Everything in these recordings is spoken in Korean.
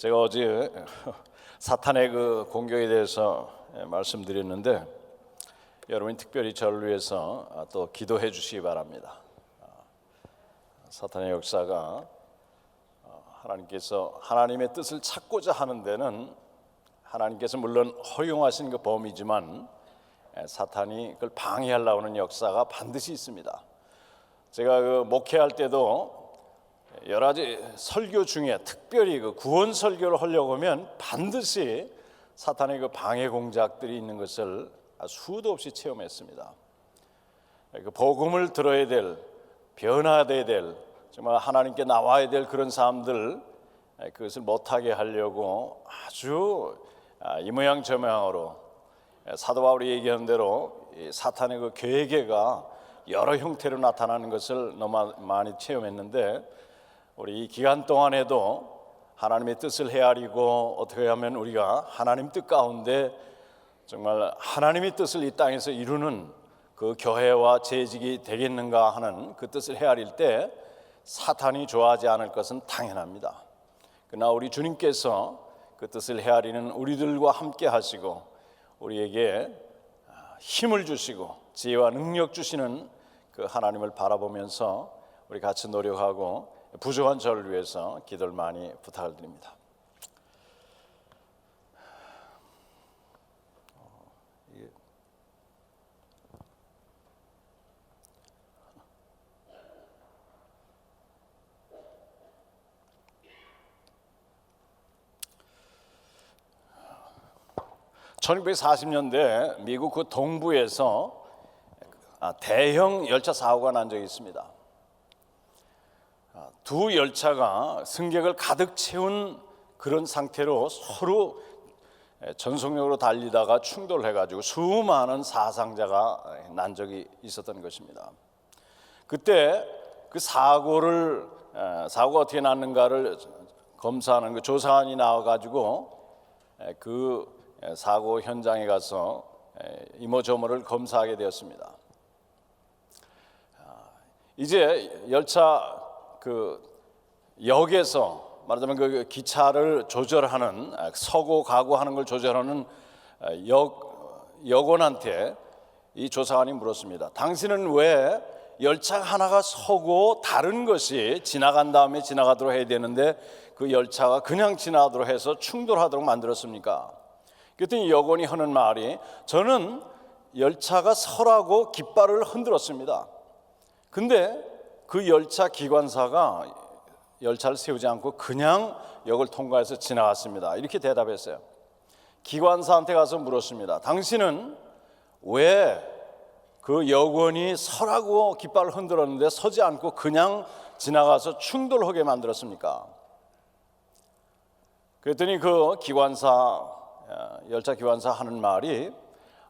제가 어제 사탄의 그 공격에 대해서 말씀드렸는데 여러분이 특별히 저를 위해서 또 기도해 주시기 바랍니다. 사탄의 역사가 하나님께서 하나님의 뜻을 찾고자 하는 데는 하나님께서 물론 허용하신 그 범위지만 사탄이 그걸 방해하려고 하는 역사가 반드시 있습니다. 제가 그 목회할 때도 여러 가지 설교 중에 특별히 그 구원 설교를 하려고 하면 반드시 사탄의 그 방해 공작들이 있는 것을 수도 없이 체험했습니다. 그 복음을 들어야 될, 변화돼야 될, 정말 하나님께 나와야 될 그런 사람들 그것을 못하게 하려고 아주 이 모양 저 모양으로 사도 바울이 얘기하는 대로 사탄의 그 괴계가 여러 형태로 나타나는 것을 너무 많이 체험했는데 우리 이 기간 동안에도 하나님의 뜻을 헤아리고 어떻게 하면 우리가 하나님 뜻 가운데 정말 하나님의 뜻을 이 땅에서 이루는 그 교회와 재직이 되겠는가 하는 그 뜻을 헤아릴 때 사탄이 좋아하지 않을 것은 당연합니다. 그러나 우리 주님께서 그 뜻을 헤아리는 우리들과 함께 하시고 우리에게 힘을 주시고 지혜와 능력 주시는 그 하나님을 바라보면서 우리 같이 노력하고 부족한 저를 위해서 기도를 많이 부탁을 드립니다. 1940년대 미국 그 동부에서 대형 열차 사고가 난 적이 있습니다. 두 열차가 승객을 가득 채운 그런 상태로 서로 전속력으로 달리다가 충돌해가지고 수많은 사상자가 난 적이 있었던 것입니다. 그때 그 사고가 어떻게 났는가를 검사하는 그 조사관이 나와가지고 그 사고 현장에 가서 이모저모를 검사하게 되었습니다. 이제 열차 그 역에서 말하자면 그 기차를 조절하는 서고 가고 하는 걸 조절하는 역원한테 이 조사관이 물었습니다. 당신은 왜 열차 하나가 서고 다른 것이 지나간 다음에 지나가도록 해야 되는데 그 열차가 그냥 지나가도록 해서 충돌하도록 만들었습니까? 그랬더니 역원이 하는 말이 저는 열차가 서라고 깃발을 흔들었습니다. 근데 그 열차 기관사가 열차를 세우지 않고 그냥 역을 통과해서 지나갔습니다. 이렇게 대답했어요. 기관사한테 가서 물었습니다. 당신은 왜 그 역원이 서라고 깃발을 흔들었는데 서지 않고 그냥 지나가서 충돌하게 만들었습니까? 그랬더니 그 열차 기관사 하는 말이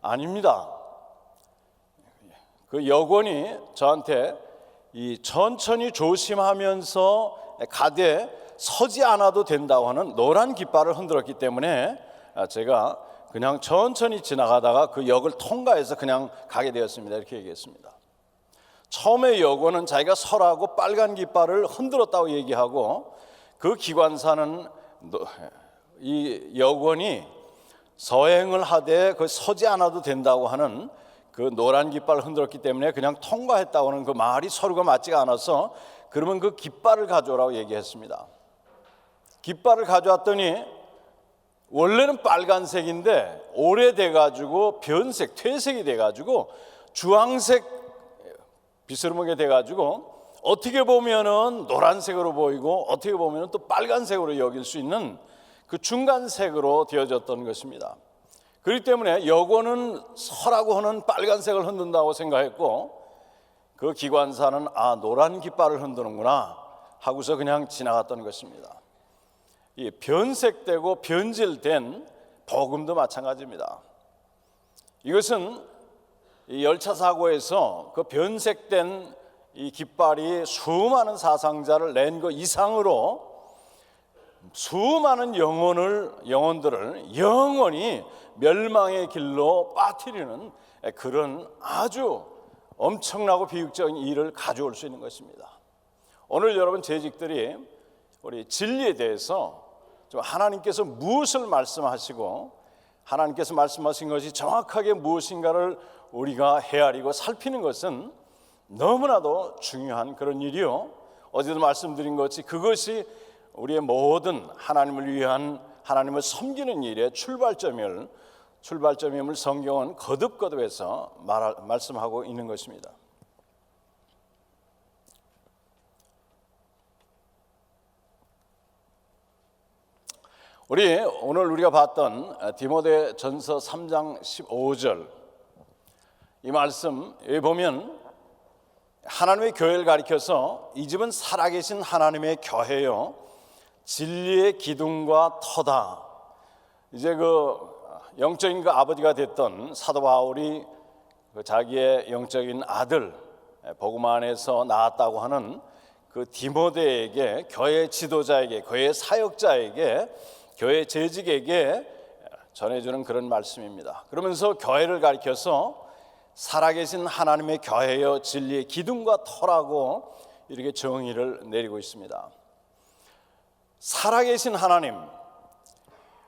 아닙니다. 그 역원이 저한테 이 천천히 조심하면서 가되 서지 않아도 된다고 하는 노란 깃발을 흔들었기 때문에 제가 그냥 천천히 지나가다가 그 역을 통과해서 그냥 가게 되었습니다. 이렇게 얘기했습니다. 처음에 역원은 자기가 서라고 빨간 깃발을 흔들었다고 얘기하고 그 기관사는 이 역원이 서행을 하되 그 서지 않아도 된다고 하는 그 노란 깃발을 흔들었기 때문에 그냥 통과했다고 하는 그 말이 서로가 맞지가 않아서 그러면 그 깃발을 가져오라고 얘기했습니다. 깃발을 가져왔더니 원래는 빨간색인데 오래돼가지고 변색, 퇴색이 돼가지고 주황색 비스름하게 돼가지고 어떻게 보면은 노란색으로 보이고 어떻게 보면은 또 빨간색으로 여길 수 있는 그 중간색으로 되어졌던 것입니다. 그렇기 때문에 역원은 서라고 하는 빨간색을 흔든다고 생각했고 그 기관사는 노란 깃발을 흔드는구나 하고서 그냥 지나갔던 것입니다. 이 변색되고 변질된 복음도 마찬가지입니다. 이것은 이 열차 사고에서 그 변색된 이 깃발이 수많은 사상자를 낸 것 이상으로 수많은 영혼들을 영원히 멸망의 길로 빠뜨리는 그런 아주 엄청나고 비극적인 일을 가져올 수 있는 것입니다. 오늘 여러분 재직들이 우리 진리에 대해서 좀 하나님께서 무엇을 말씀하시고 하나님께서 말씀하신 것이 정확하게 무엇인가를 우리가 헤아리고 살피는 것은 너무나도 중요한 그런 일이요. 어제도 말씀드린 것이 그것이 우리의 모든 하나님을 위한 하나님을 섬기는 일의 출발점임을 성경은 거듭거듭해서 말씀하고 있는 것입니다. 오늘 우리가 봤던 디모데전서 3장 15절 이 말씀 여기 보면 하나님의 교회를 가리켜서 이 집은 살아계신 하나님의 교회요 진리의 기둥과 터다. 이제 그 영적인 그 아버지가 됐던 사도 바울이 그 자기의 영적인 아들 복음 안에서 낳았다고 하는 그 디모데에게 교회 지도자에게 교회 사역자에게 교회 재직에게 전해주는 그런 말씀입니다. 그러면서 교회를 가리켜서 살아계신 하나님의 교회여 진리의 기둥과 터라고 이렇게 정의를 내리고 있습니다. 살아계신 하나님,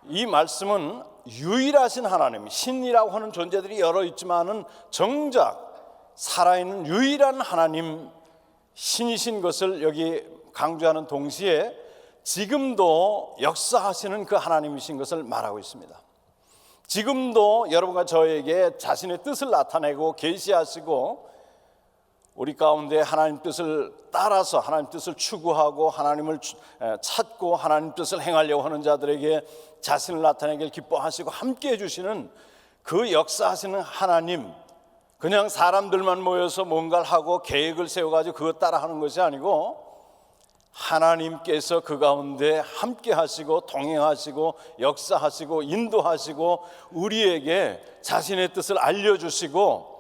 이 말씀은 유일하신 하나님, 신이라고 하는 존재들이 여러 있지만은 정작 살아있는 유일한 하나님, 신이신 것을 여기 강조하는 동시에 지금도 역사하시는 그 하나님이신 것을 말하고 있습니다. 지금도 여러분과 저에게 자신의 뜻을 나타내고 계시하시고 우리 가운데 하나님 뜻을 따라서 하나님 뜻을 추구하고 하나님을 찾고 하나님 뜻을 행하려고 하는 자들에게 자신을 나타내길 기뻐하시고 함께해 주시는 그 역사하시는 하나님, 그냥 사람들만 모여서 뭔가를 하고 계획을 세워가지고 그것 따라 하는 것이 아니고 하나님께서 그 가운데 함께 하시고 동행하시고 역사하시고 인도하시고 우리에게 자신의 뜻을 알려주시고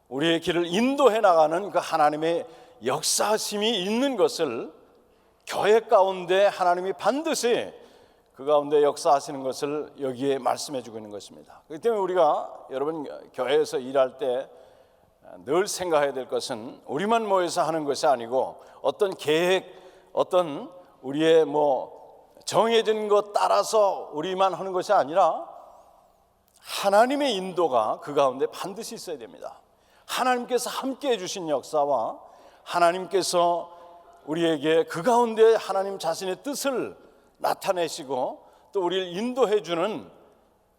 우리의 길을 인도해 나가는 그 하나님의 역사심이 있는 것을 교회 가운데 하나님이 반드시 그 가운데 역사하시는 것을 여기에 말씀해 주고 있는 것입니다. 그렇기 때문에 우리가 여러분 교회에서 일할 때 늘 생각해야 될 것은 우리만 모여서 하는 것이 아니고 어떤 계획, 어떤 우리의 정해진 것 따라서 우리만 하는 것이 아니라 하나님의 인도가 그 가운데 반드시 있어야 됩니다. 하나님께서 함께해 주신 역사와 하나님께서 우리에게 그 가운데 하나님 자신의 뜻을 나타내시고 또 우리를 인도해 주는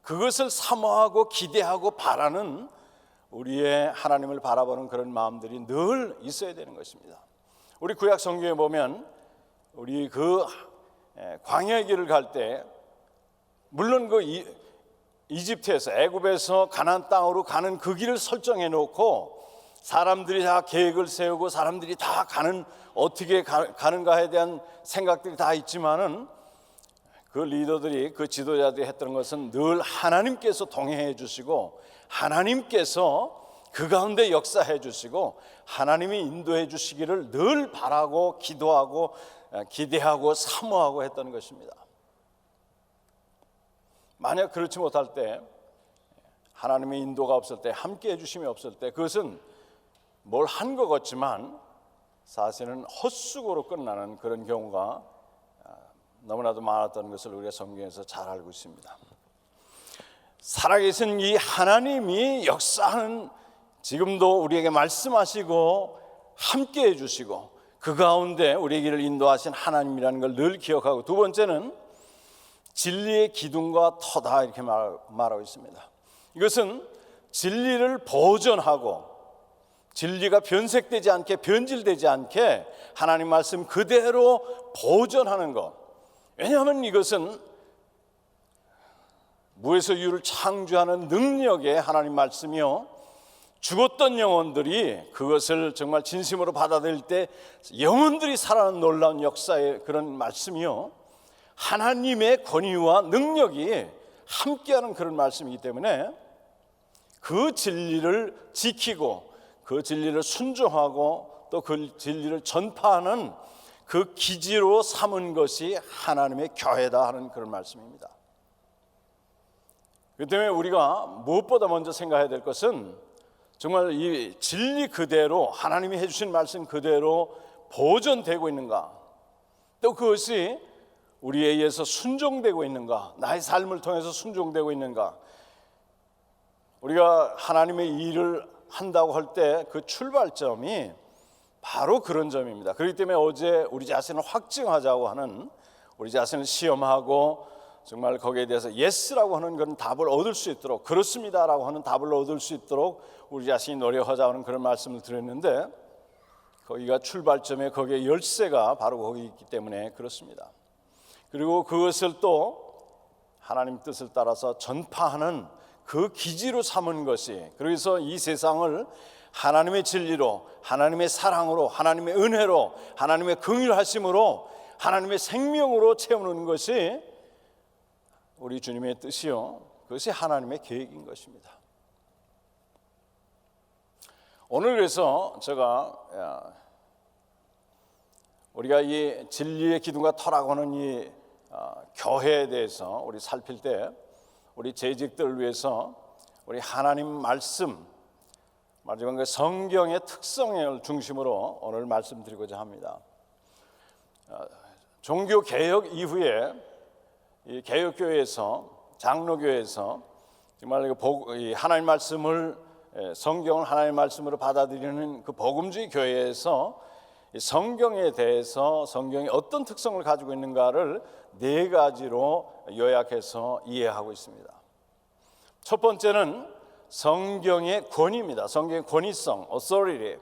그것을 사모하고 기대하고 바라는 우리의 하나님을 바라보는 그런 마음들이 늘 있어야 되는 것입니다. 우리 구약 성경에 보면 우리 그 광야의 길을 갈 때 물론 그 이집트에서 애굽에서 가나안 땅으로 가는 그 길을 설정해 놓고 사람들이 다 계획을 세우고 사람들이 다 가는 어떻게 가는가에 대한 생각들이 다 있지만은 그 리더들이 그 지도자들이 했던 것은 늘 하나님께서 동행해 주시고 하나님께서 그 가운데 역사해 주시고 하나님이 인도해 주시기를 늘 바라고 기도하고 기대하고 사모하고 했던 것입니다. 만약 그렇지 못할 때 하나님의 인도가 없을 때 함께 해주심이 없을 때 그것은 뭘 한 것 같지만 사실은 헛수고로 끝나는 그런 경우가 너무나도 많았던 것을 우리가 성경에서 잘 알고 있습니다. 살아계신 이 하나님이 역사하는 지금도 우리에게 말씀하시고 함께 해주시고 그 가운데 우리의 길을 인도하신 하나님이라는 걸 늘 기억하고 두 번째는 진리의 기둥과 터다 이렇게 말하고 있습니다. 이것은 진리를 보존하고 진리가 변색되지 않게 변질되지 않게 하나님 말씀 그대로 보존하는 것. 왜냐하면 이것은 무에서 유를 창조하는 능력의 하나님 말씀이요 죽었던 영혼들이 그것을 정말 진심으로 받아들일 때 영혼들이 살아나는 놀라운 역사의 그런 말씀이요 하나님의 권위와 능력이 함께하는 그런 말씀이기 때문에 그 진리를 지키고 그 진리를 순종하고 또 그 진리를 전파하는 그 기지로 삼은 것이 하나님의 교회다 하는 그런 말씀입니다. 그렇기 때문에 우리가 무엇보다 먼저 생각해야 될 것은 정말 이 진리 그대로 하나님이 해주신 말씀 그대로 보존되고 있는가, 또 그것이 우리에 의해서 순종되고 있는가? 나의 삶을 통해서 순종되고 있는가? 우리가 하나님의 일을 한다고 할 때 그 출발점이 바로 그런 점입니다. 그렇기 때문에 어제 우리 자신을 확증하자고 하는, 우리 자신을 시험하고 정말 거기에 대해서 예스라고 하는 그런 답을 얻을 수 있도록, 그렇습니다라고 하는 답을 얻을 수 있도록 우리 자신이 노력하자는 그런 말씀을 드렸는데, 거기가 출발점에 거기에 열쇠가 바로 거기 있기 때문에 그렇습니다. 그리고 그것을 또 하나님 뜻을 따라서 전파하는 그 기지로 삼은 것이, 그래서 이 세상을 하나님의 진리로, 하나님의 사랑으로, 하나님의 은혜로, 하나님의 긍휼하심으로, 하나님의 생명으로 채우는 것이 우리 주님의 뜻이요, 그것이 하나님의 계획인 것입니다. 오늘 그래서 제가 우리가 이 진리의 기둥과 터라고 하는 이 교회에 대해서 우리 살필 때 우리 재직들을 위해서 우리 하나님 말씀, 마지막 그 성경의 특성을 중심으로 오늘 말씀드리고자 합니다. 종교 개혁 이후에 이 개혁교회에서, 장로교회에서 정말 이 하나님 말씀을, 성경을 하나님 말씀으로 받아들이는 그 복음주의 교회에서 성경에 대해서, 성경이 어떤 특성을 가지고 있는가를 4가지로 요약해서 이해하고 있습니다. 첫 번째는 성경의 권위입니다. 성경의 권위성, authority.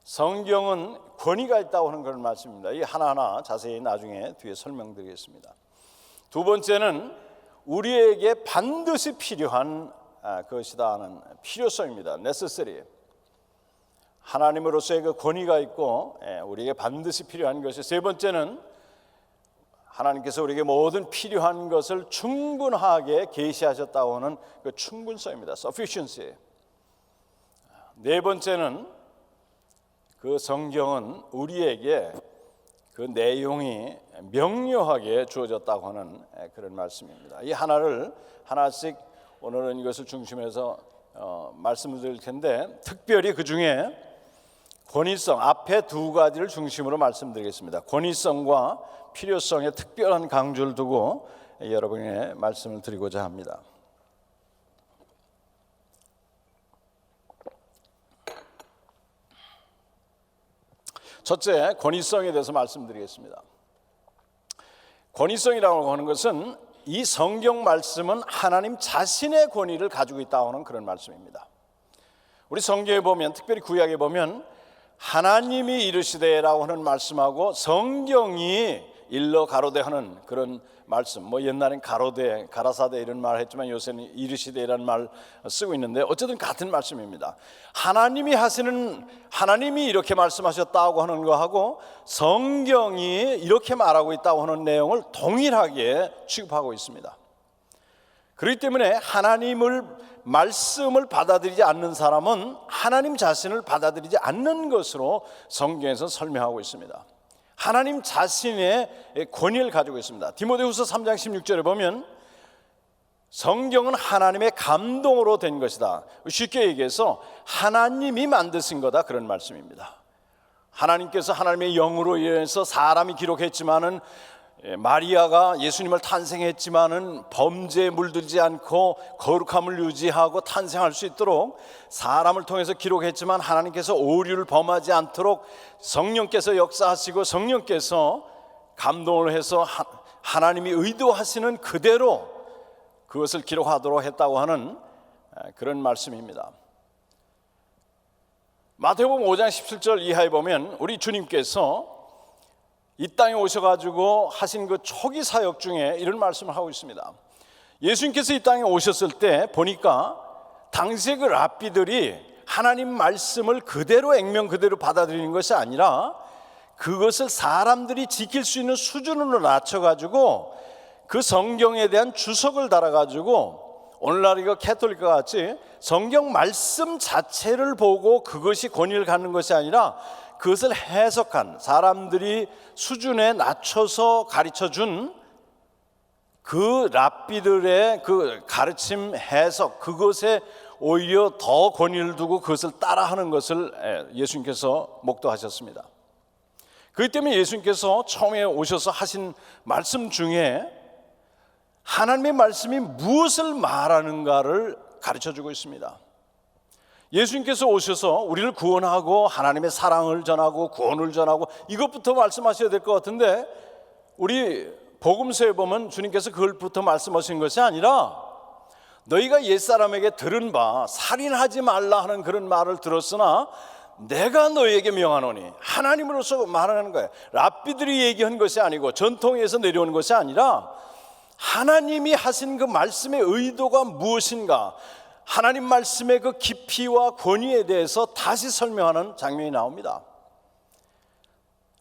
성경은 권위가 있다고 하는 그런 말씀입니다. 이 하나하나 자세히 나중에 뒤에 설명드리겠습니다. 두 번째는 우리에게 반드시 필요한 것이다 하는 필요성입니다. necessary. 하나님으로서의 그 권위가 있고 우리에게 반드시 필요한 것이. 세 번째는 하나님께서 우리에게 모든 필요한 것을 충분하게 계시하셨다고 하는 그 충분성입니다. sufficiency. 네 번째는 그 성경은 우리에게 그 내용이 명료하게 주어졌다고 하는 그런 말씀입니다. 이 하나를 하나씩 오늘은 이것을 중심해서 말씀을 드릴 텐데, 특별히 그 중에 권위성, 앞에 2가지를 중심으로 말씀드리겠습니다. 권위성과 필요성에 특별한 강조를 두고 여러분에게 말씀을 드리고자 합니다. 첫째, 권위성에 대해서 말씀드리겠습니다. 권위성이라고 하는 것은 이 성경 말씀은 하나님 자신의 권위를 가지고 있다고 하는 그런 말씀입니다. 우리 성경에 보면, 특별히 구약에 보면 하나님이 이르시되라고 하는 말씀하고 성경이 일러 가로되 하는 그런 말씀, 옛날엔 가로되, 가라사대 이런 말 했지만 요새는 이르시되라는 말 쓰고 있는데 어쨌든 같은 말씀입니다. 하나님이 이렇게 말씀하셨다고 하는 거하고 성경이 이렇게 말하고 있다고 하는 내용을 동일하게 취급하고 있습니다. 그렇기 때문에 하나님을 말씀을 받아들이지 않는 사람은 하나님 자신을 받아들이지 않는 것으로 성경에서 설명하고 있습니다. 하나님 자신의 권위를 가지고 있습니다. 디모데후서 3장 16절에 보면 성경은 하나님의 감동으로 된 것이다. 쉽게 얘기해서 하나님이 만드신 거다, 그런 말씀입니다. 하나님께서 하나님의 영으로 인해서 사람이 기록했지만은, 마리아가 예수님을 탄생했지만은 범죄에 물들지 않고 거룩함을 유지하고 탄생할 수 있도록 사람을 통해서 기록했지만, 하나님께서 오류를 범하지 않도록 성령께서 역사하시고 성령께서 감동을 해서 하나님이 의도하시는 그대로 그것을 기록하도록 했다고 하는 그런 말씀입니다. 마태복음 5장 17절 이하에 보면 우리 주님께서 이 땅에 오셔가지고 하신 그 초기 사역 중에 이런 말씀을 하고 있습니다. 예수님께서 이 땅에 오셨을 때 보니까 당시의 그 랍비들이 하나님 말씀을 그대로 액면 그대로 받아들이는 것이 아니라 그것을 사람들이 지킬 수 있는 수준으로 낮춰가지고 그 성경에 대한 주석을 달아가지고, 오늘날 이거 캐톨릭과 같이 성경 말씀 자체를 보고 그것이 권위를 갖는 것이 아니라 그것을 해석한, 사람들이 수준에 낮춰서 가르쳐준 그 랍비들의 그 가르침, 해석, 그것에 오히려 더 권위를 두고 그것을 따라하는 것을 예수님께서 목도하셨습니다. 그렇기 때문에 예수님께서 처음에 오셔서 하신 말씀 중에 하나님의 말씀이 무엇을 말하는가를 가르쳐주고 있습니다. 예수님께서 오셔서 우리를 구원하고 하나님의 사랑을 전하고 구원을 전하고 이것부터 말씀하셔야 될 것 같은데, 우리 복음서에 보면 주님께서 그걸부터 말씀하신 것이 아니라 너희가 옛사람에게 들은 바 살인하지 말라 하는 그런 말을 들었으나 내가 너희에게 명하노니, 하나님으로서 말하는 거예요. 랍비들이 얘기한 것이 아니고 전통에서 내려온 것이 아니라 하나님이 하신 그 말씀의 의도가 무엇인가, 하나님 말씀의 그 깊이와 권위에 대해서 다시 설명하는 장면이 나옵니다.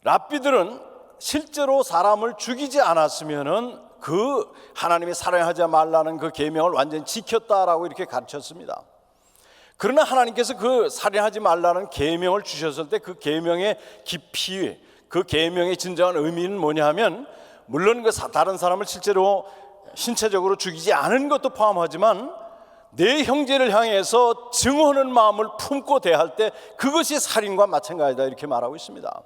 랍비들은 실제로 사람을 죽이지 않았으면은 그 하나님이 사랑하지 말라는 그 계명을 완전히 지켰다라고 이렇게 가르쳤습니다. 그러나 하나님께서 그 살인하지 말라는 계명을 주셨을 때 그 계명의 깊이, 그 계명의 진정한 의미는 뭐냐 하면, 물론 그 다른 사람을 실제로 신체적으로 죽이지 않은 것도 포함하지만 내 형제를 향해서 증오하는 마음을 품고 대할 때 그것이 살인과 마찬가지다, 이렇게 말하고 있습니다.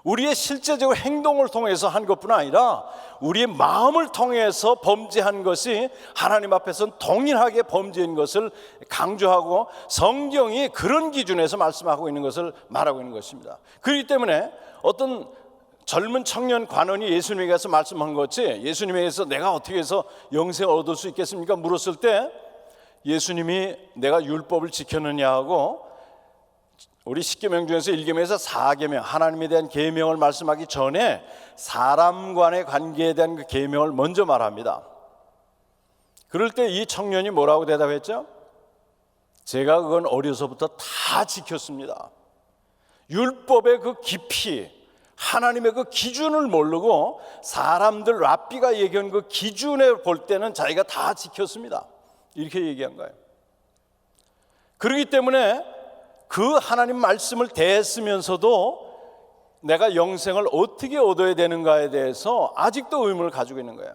우리의 실제적으로 행동을 통해서 한 것뿐 아니라 우리의 마음을 통해서 범죄한 것이 하나님 앞에서는 동일하게 범죄인 것을 강조하고 성경이 그런 기준에서 말씀하고 있는 것을 말하고 있는 것입니다. 그렇기 때문에 어떤 젊은 청년 관원이 예수님에게 가서 말씀한 것이, 예수님에게서 내가 어떻게 해서 영생을 얻을 수 있겠습니까? 물었을 때 예수님이 내가 율법을 지켰느냐 하고, 우리 10계명 중에서 1계명에서 4계명, 하나님에 대한 계명을 말씀하기 전에 사람 간의 관계에 대한 그 계명을 먼저 말합니다. 그럴 때 이 청년이 뭐라고 대답했죠? 제가 그건 어려서부터 다 지켰습니다. 율법의 그 깊이, 하나님의 그 기준을 모르고 사람들 랍비가 얘기한 그 기준에 볼 때는 자기가 다 지켰습니다, 이렇게 얘기한 거예요. 그렇기 때문에 그 하나님 말씀을 대했으면서도 내가 영생을 어떻게 얻어야 되는가에 대해서 아직도 의문을 가지고 있는 거예요.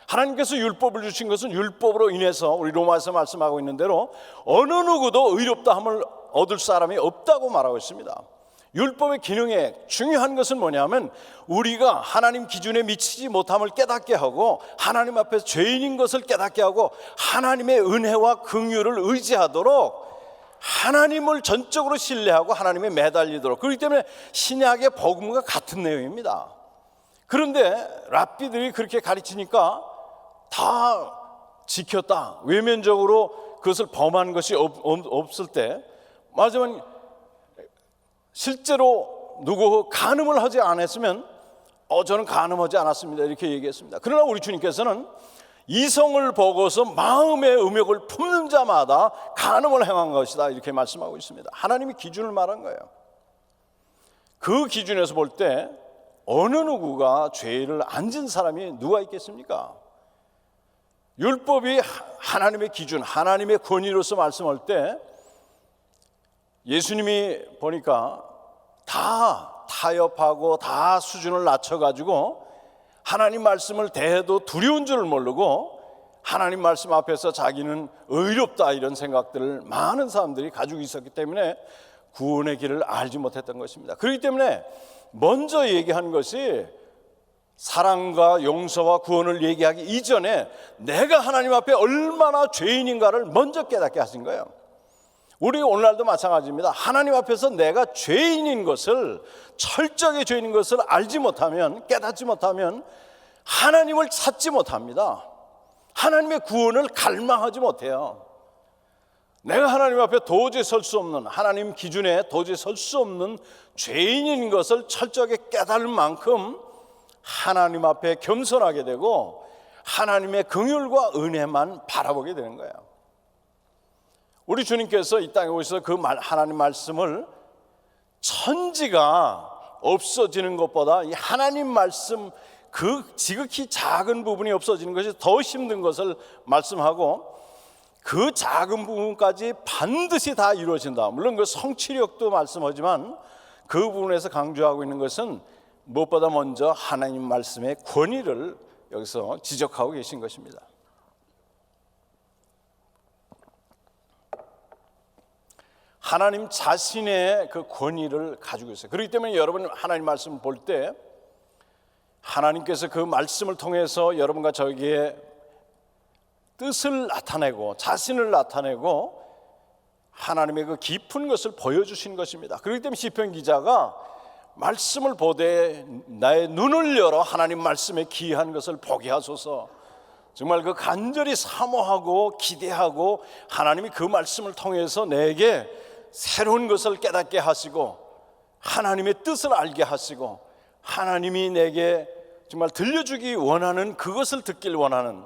하나님께서 율법을 주신 것은 율법으로 인해서 우리 로마에서 말씀하고 있는 대로 어느 누구도 의롭다함을 얻을 사람이 없다고 말하고 있습니다. 율법의 기능에 중요한 것은 뭐냐면 우리가 하나님 기준에 미치지 못함을 깨닫게 하고 하나님 앞에서 죄인인 것을 깨닫게 하고 하나님의 은혜와 긍휼을 의지하도록, 하나님을 전적으로 신뢰하고 하나님에 매달리도록. 그렇기 때문에 신약의 복음과 같은 내용입니다. 그런데 랍비들이 그렇게 가르치니까 다 지켰다, 외면적으로 그것을 범한 것이 없을 때, 마지막에 실제로 누구 간음을 하지 않았으면 저는 간음하지 않았습니다, 이렇게 얘기했습니다. 그러나 우리 주님께서는 이성을 보고서 마음의 음욕을 품는 자마다 간음을 행한 것이다, 이렇게 말씀하고 있습니다. 하나님이 기준을 말한 거예요. 그 기준에서 볼 때 어느 누구가 죄를 안 진 사람이 누가 있겠습니까? 율법이 하나님의 기준, 하나님의 권위로서 말씀할 때 예수님이 보니까 다 타협하고 다 수준을 낮춰가지고 하나님 말씀을 대해도 두려운 줄을 모르고 하나님 말씀 앞에서 자기는 의롭다, 이런 생각들을 많은 사람들이 가지고 있었기 때문에 구원의 길을 알지 못했던 것입니다. 그렇기 때문에 먼저 얘기한 것이 사랑과 용서와 구원을 얘기하기 이전에 내가 하나님 앞에 얼마나 죄인인가를 먼저 깨닫게 하신 거예요. 우리 오늘날도 마찬가지입니다. 하나님 앞에서 내가 죄인인 것을, 철저하게 죄인인 것을 알지 못하면, 깨닫지 못하면 하나님을 찾지 못합니다. 하나님의 구원을 갈망하지 못해요. 내가 하나님 앞에 도저히 설 수 없는, 하나님 기준에 도저히 설 수 없는 죄인인 것을 철저하게 깨달을 만큼 하나님 앞에 겸손하게 되고 하나님의 긍휼과 은혜만 바라보게 되는 거예요. 우리 주님께서 이 땅에 오셔서 그 하나님 말씀을 천지가 없어지는 것보다 이 하나님 말씀 그 지극히 작은 부분이 없어지는 것이 더 힘든 것을 말씀하고, 그 작은 부분까지 반드시 다 이루어진다. 물론 그 성취력도 말씀하지만 그 부분에서 강조하고 있는 것은 무엇보다 먼저 하나님 말씀의 권위를 여기서 지적하고 계신 것입니다. 하나님 자신의 그 권위를 가지고 있어요. 그렇기 때문에 여러분 하나님 말씀 볼 때 하나님께서 그 말씀을 통해서 여러분과 저에게 뜻을 나타내고 자신을 나타내고 하나님의 그 깊은 것을 보여주신 것입니다. 그렇기 때문에 시편 기자가 말씀을 보되 나의 눈을 열어 하나님 말씀에 기이한 것을 보게 하소서, 정말 그 간절히 사모하고 기대하고 하나님이 그 말씀을 통해서 내게 새로운 것을 깨닫게 하시고 하나님의 뜻을 알게 하시고 하나님이 내게 정말 들려주기 원하는 그것을 듣길 원하는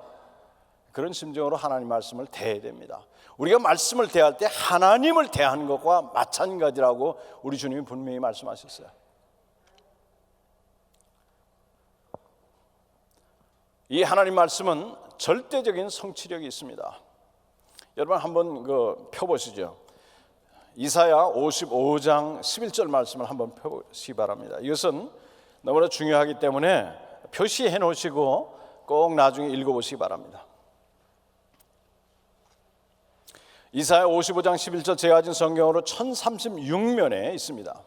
그런 심정으로 하나님 말씀을 대해야 됩니다. 우리가 말씀을 대할 때 하나님을 대하는 것과 마찬가지라고 우리 주님이 분명히 말씀하셨어요. 이 하나님 말씀은 절대적인 성취력이 있습니다. 여러분 한번 펴보시죠. 이사야 55장 11절 말씀을 한번 펴보시기 바랍니다. 이것은 너무나 중요하기 때문에 표시해 놓으시고 꼭 나중에 읽어보시기 바랍니다. 이사야 55장 11절 제가 가진 성경으로 1036면에 있습니다.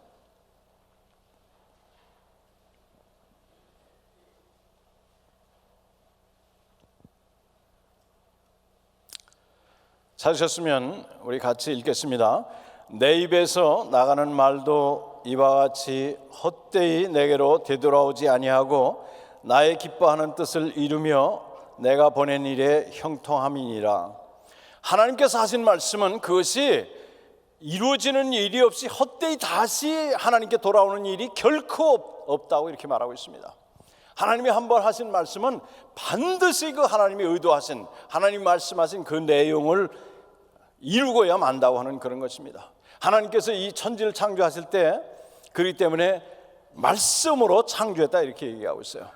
찾으셨으면 우리 같이 읽겠습니다. 내 입에서 나가는 말도 이와 같이 헛되이 내게로 되돌아오지 아니하고 나의 기뻐하는 뜻을 이루며 내가 보낸 일에 형통함이니라. 하나님께서 하신 말씀은 그것이 이루어지는 일이 없이 헛되이 다시 하나님께 돌아오는 일이 결코 없다고 이렇게 말하고 있습니다. 하나님이 한번 하신 말씀은 반드시 그 하나님이 의도하신, 하나님 말씀하신 그 내용을 이루고야 만다고 하는 그런 것입니다. 하나님께서 이 천지를 창조하실 때 그렇기 때문에 말씀으로 창조했다 이렇게 얘기하고 있어요.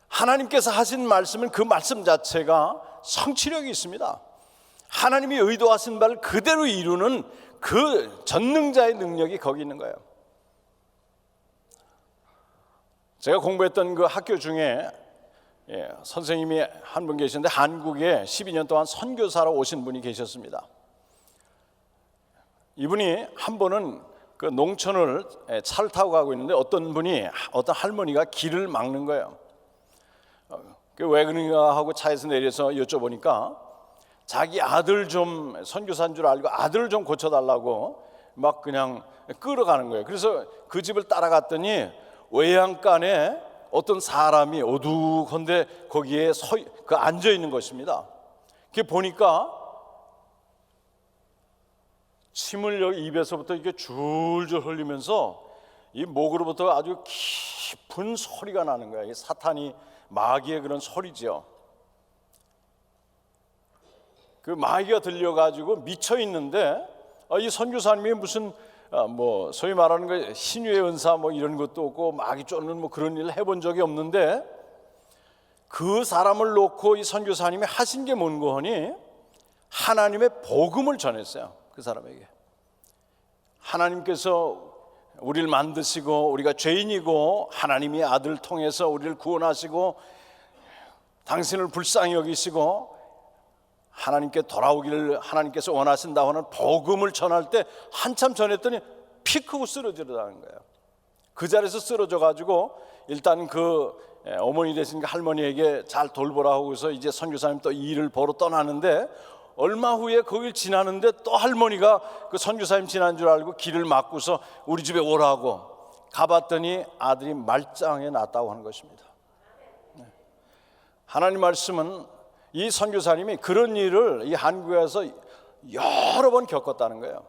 하나님께서 하신 말씀은 그 말씀 자체가 성취력이 있습니다. 하나님이 의도하신 바를 그대로 이루는 그 전능자의 능력이 거기 있는 거예요. 제가 공부했던 그 학교 중에 선생님이 한 분 계시는데 한국에 12년 동안 선교사로 오신 분이 계셨습니다. 이분이 한 번은 그 농촌을 차를 타고 가고 있는데 어떤 할머니가 길을 막는 거예요. 왜 그런가 하고 차에서 내려서 여쭤보니까 자기 아들 좀, 선교사인 줄 알고 아들을 좀 고쳐달라고 막 그냥 끌어가는 거예요. 그래서 그 집을 따라갔더니 외양간에 어떤 사람이 어둑한데 거기에 앉아 있는 것입니다. 그게 보니까 침을 여기 입에서부터 이렇게 줄줄 흘리면서 이 목으로부터 아주 깊은 소리가 나는 거예요. 이 사탄이 마귀의 그런 소리죠. 그 마귀가 들려가지고 미쳐 있는데 이 선교사님이 무슨 소위 말하는 거 신유의 은사 이런 것도 없고 마귀 쫓는 그런 일을 해본 적이 없는데 그 사람을 놓고 이 선교사님이 하신 게 뭔고 하니 하나님의 복음을 전했어요. 그 사람에게 하나님께서 우리를 만드시고 우리가 죄인이고 하나님이 아들을 통해서 우리를 구원하시고 당신을 불쌍히 여기시고 하나님께 돌아오기를 하나님께서 원하신다고 하는 복음을 전할 때 한참 전했더니 픽 하고 쓰러지더라는 거예요. 그 자리에서 쓰러져 가지고 일단 그 어머니 되신 그 할머니에게 잘 돌보라 하고서 이제 선교사님 또 일을 보러 떠나는데 얼마 후에 거길 지나는데 또 할머니가 그 선교사님 지난 줄 알고 길을 막고서 우리 집에 오라고 가봤더니 아들이 말짱에 났다고 하는 것입니다. 하나님 말씀은 이 선교사님이 그런 일을 이 한국에 와서 여러 번 겪었다는 거예요.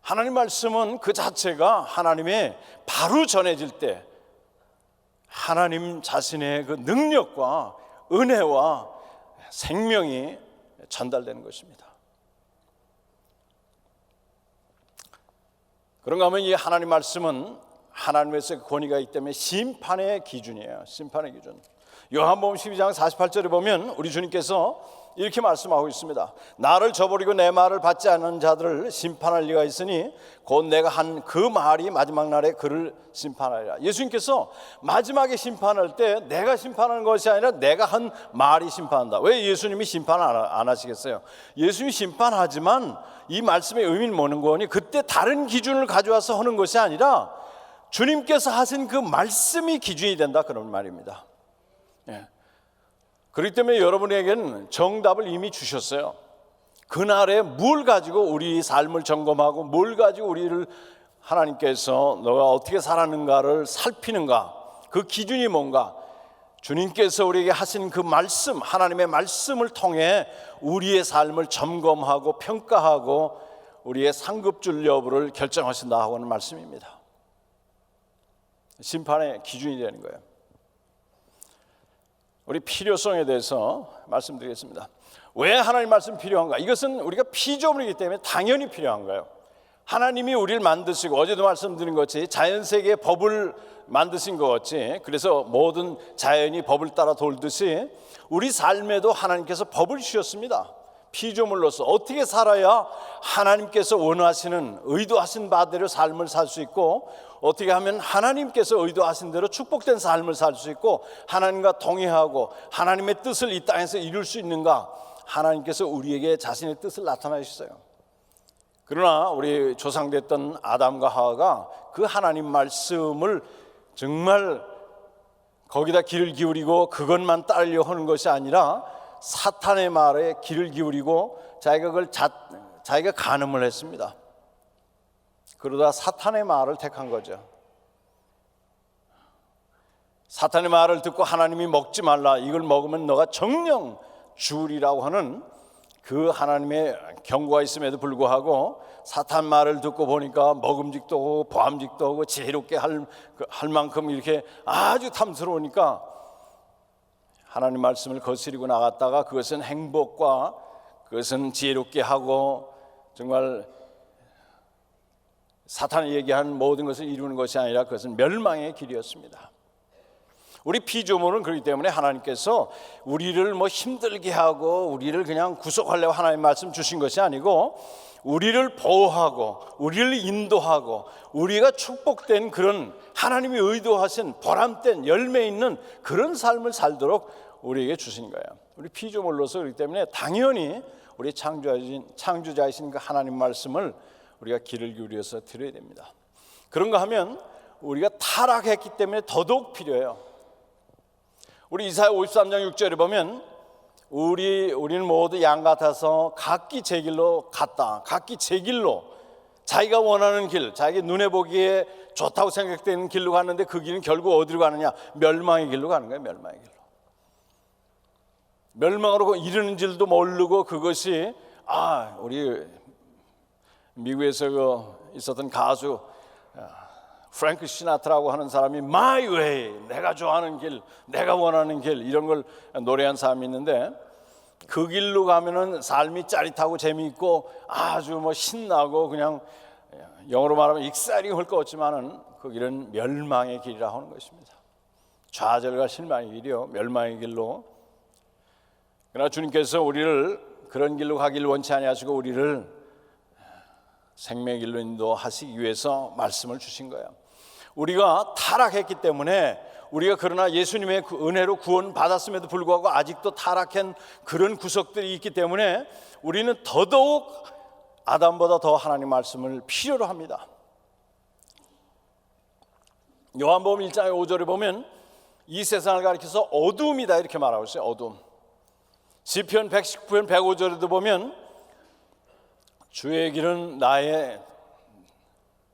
하나님 말씀은 그 자체가 하나님의 바로 전해질 때 하나님 자신의 그 능력과 은혜와 생명이 전달되는 것입니다. 그런가 하면 이 하나님 말씀은 하나님에서 권위가 있기 때문에 심판의 기준이에요. 심판의 기준. 요한복음 12장 48절에 보면 우리 주님께서 이렇게 말씀하고 있습니다. 나를 저버리고 내 말을 받지 않는 자들을 심판할 리가 있으니 곧 내가 한 그 말이 마지막 날에 그를 심판하리라. 예수님께서 마지막에 심판할 때 내가 심판하는 것이 아니라 내가 한 말이 심판한다. 왜 예수님이 심판 안 하시겠어요? 예수님이 심판하지만 이 말씀의 의미는 뭐는 거니? 그때 다른 기준을 가져와서 하는 것이 아니라 주님께서 하신 그 말씀이 기준이 된다, 그런 말입니다. 예. 그렇기 때문에 여러분에게는 정답을 이미 주셨어요. 그날에 뭘 가지고 우리 삶을 점검하고 뭘 가지고 우리를 하나님께서 너가 어떻게 살았는가를 살피는가, 그 기준이 뭔가, 주님께서 우리에게 하신 그 말씀, 하나님의 말씀을 통해 우리의 삶을 점검하고 평가하고 우리의 상급줄 여부를 결정하신다 하는 말씀입니다. 심판의 기준이 되는 거예요. 우리 필요성에 대해서 말씀드리겠습니다. 왜 하나님 말씀 필요한가? 이것은 우리가 피조물이기 때문에 당연히 필요한 거예요. 하나님이 우리를 만드시고, 어제도 말씀드린 것이 자연세계의 법을 만드신 것 같이, 그래서 모든 자연이 법을 따라 돌듯이 우리 삶에도 하나님께서 법을 주셨습니다. 피조물로서 어떻게 살아야 하나님께서 원하시는, 의도하신 바대로 삶을 살 수 있고, 어떻게 하면 하나님께서 의도하신 대로 축복된 삶을 살 수 있고 하나님과 동행하고 하나님의 뜻을 이 땅에서 이룰 수 있는가, 하나님께서 우리에게 자신의 뜻을 나타내셨어요. 그러나 우리 조상됐던 아담과 하와가 그 하나님 말씀을 정말 거기다 귀를 기울이고 그것만 따르려고 하는 것이 아니라 사탄의 말에 귀를 기울이고 자기가 간음을 했습니다. 그러다 사탄의 말을 택한 거죠. 사탄의 말을 듣고 하나님이 먹지 말라, 이걸 먹으면 너가 정령 죽으리라고 하는 그 하나님의 경고가 있음에도 불구하고 사탄 말을 듣고 보니까 먹음직도 하고 보암직도 하고 지혜롭게 할 만큼 이렇게 아주 탐스러우니까 하나님 말씀을 거스리고 나갔다가 그것은 행복과 그것은 지혜롭게 하고 정말 사탄이 얘기한 모든 것을 이루는 것이 아니라 그것은 멸망의 길이었습니다. 우리 피조물은 그렇기 때문에 하나님께서 우리를 힘들게 하고 우리를 그냥 구속하려고 하나님 말씀 주신 것이 아니고 우리를 보호하고 우리를 인도하고 우리가 축복된 그런 하나님이 의도하신 보람된 열매 있는 그런 삶을 살도록 우리에게 주신 거예요. 우리 피조물로서 그렇기 때문에 당연히 우리 창조자이신 그 하나님 말씀을 우리가 귀를 기울여서 들어야 됩니다. 그런가 하면 우리가 타락했기 때문에 더더욱 필요해요. 우리 이사야 53장 6절에 보면 우리는 모두 양 같아서 각기 제 길로 갔다. 각기 제 길로 자기가 원하는 길, 자기 눈에 보기에 좋다고 생각되는 길로 갔는데 그 길은 결국 어디로 가느냐? 멸망의 길로 가는 거예요. 멸망의 길로. 멸망으로 이르는 줄도 모르고 그것이 우리 미국에서 있었던 가수 프랭크 시나트라고 하는 사람이 My Way, 내가 좋아하는 길, 내가 원하는 길, 이런 걸 노래한 사람이 있는데 그 길로 가면은 삶이 짜릿하고 재미있고 아주 신나고 그냥 영어로 말하면 exciting 할 것 같지만은 그 길은 멸망의 길이라 하는 것입니다. 좌절과 실망의 길이요, 멸망의 길로. 그러나 주님께서 우리를 그런 길로 가기를 원치 아니하시고 우리를 생명의 길로 인도하시기 위해서 말씀을 주신 거예요. 우리가 타락했기 때문에 우리가 그러나 예수님의 은혜로 구원 받았음에도 불구하고 아직도 타락한 그런 구석들이 있기 때문에 우리는 더더욱 아담보다 더 하나님 말씀을 필요로 합니다. 요한복음 1장 5절에 보면 이 세상을 가리켜서 어두움이다 이렇게 말하고 있어요. 어두움. 시편 119편 105절에도 보면 주의 길은